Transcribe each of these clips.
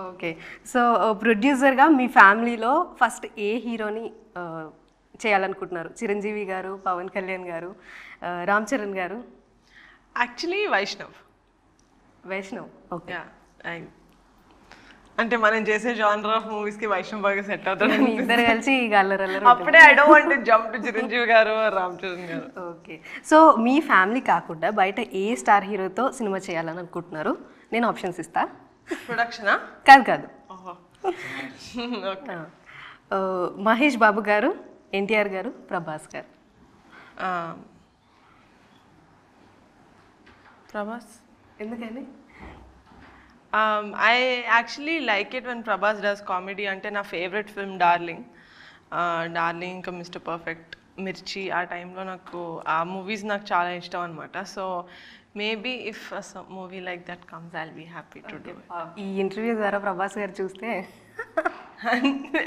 Okay. So ప్రొడ్యూసర్‌గా మీ ఫ్యామిలీలో first ఏ హీరోని చేయాలనుకుంటున్నారు? చిరంజీవి గారు, పవన్ కళ్యాణ్ గారు, రామ్ చరణ్ గారు? యాక్చువల్లీ వైష్ణవ్. వైష్ణవ్. ఓకే. అంటే మనం చేసే జానర్ ఆఫ్ మూవీస్ కి వైష్ణవ్ బాగా సెట్ అవుతాడు. మీ ఇద్దరు కలిసి ఇక అల్లరల్లరి అప్పుడే I don't want to jump to Chiranjeevi గారు, రామ్ చరణ్ గారు. ఓకే. సో మీ ఫ్యామిలీ కాకుండా బయట ఏ స్టార్ హీరోతో సినిమా చేయాలని అనుకుంటున్నారు? నేను ఆప్షన్స్ ఇస్తా. ప్రొడక్షనా? కాదు. ఓకే. మహేష్ బాబు గారు, ఎన్టీఆర్ గారు, ప్రభాస్ గారు. ప్రభాస్. ఎందుకని? I actually like it when Prabhas does comedy. అంటే నా ఫేవరెట్ ఫిల్మ్ డార్లింగ్. డార్లింగ్ ఇంకా మిస్టర్ పర్ఫెక్ట్, మిర్చి, ఆ టైంలో నాకు ఆ మూవీస్ నాకు చాలా ఇష్టం అనమాట. So maybe if movie like that comes I'll be happy to do. ఈ ఇంటర్వ్యూ ద్వారా ప్రభాస్ గారు చూస్తే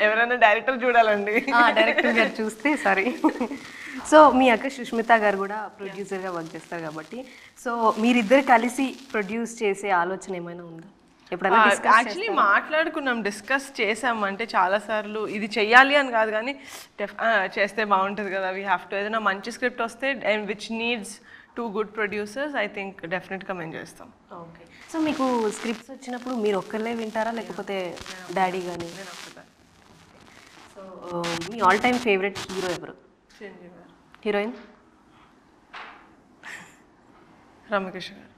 ఎవరైనా డైరెక్టర్ చూడాలండి. డైరెక్టర్ గారు చూస్తే సారీ. సో మీ అక్క సుష్మిత గారు కూడా ప్రొడ్యూసర్గా వర్క్ చేస్తారు కాబట్టి సో మీరిద్దరు కలిసి ప్రొడ్యూస్ చేసే ఆలోచన ఏమైనా ఉందా? ఎప్పుడైనా యాక్చువల్లీ మాట్లాడుకున్నాం, డిస్కస్ చేసాం. అంటే చాలాసార్లు ఇది చెయ్యాలి అని కాదు కానీ చేస్తే బాగుంటుంది కదా, వీ హ్యావ్ టు. ఏదైనా మంచి స్క్రిప్ట్ వస్తే and which needs 2 good producers, I think డెఫినెట్గా మేము చేస్తాం. ఓకే. సో మీకు స్క్రిప్ట్స్ వచ్చినప్పుడు మీరు ఒక్కళ్ళే వింటారా లేకపోతే డాడీ కానీ? సో మీ ఆల్ టైమ్ ఫేవరెట్ హీరో ఎవరు? హీరోయిన్? రమ్యకృష్ణ గారు.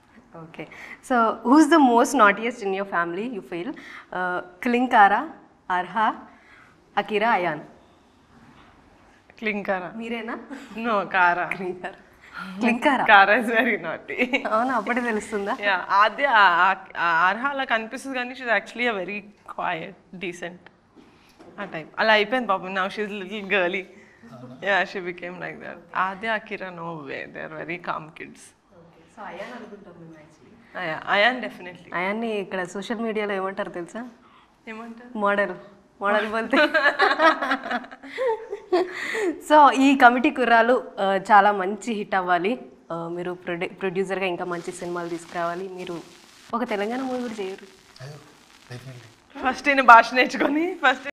Okay. So who's the most naughtiest in your family you feel? Klinkaara, Arha, Akira, Ayaan? Klinkaara. మీరేనా? నో, కారా. క్లింకారా. కారా ఇస్ వెరీ నాటీ. అవునా? అప్పుడే తెలుస్తుందా? అదే అర్హ అలా కనిపిస్తుంది కానీ she actually a very quiet, decent uh type. అలా అయిపోయింది పాపం. Now she is little girly. Yeah, she became like that. Adya, Akira, no way. They're very calm kids. Okay. So Ayan అనుకుంటాం మేము యాక్చువల్లీ. Ayan definitely. అయాన్ని ఇక్కడ social మీడియాలో ఏమంటారు తెలుసా? ఏమంటారు? మోడల్ బోల్తే. సో ఈ కమిటీ కుర్రాలు చాలా మంచి హిట్ అవ్వాలి. మీరు ప్రొడ్యూసర్గా ఇంకా మంచి సినిమాలు తీసుకురావాలి. మీరు ఒక తెలంగాణ మూవీ కూడా చేయరు. ఫస్ట్ ఈయన భాష నేర్చుకొని ఫస్ట్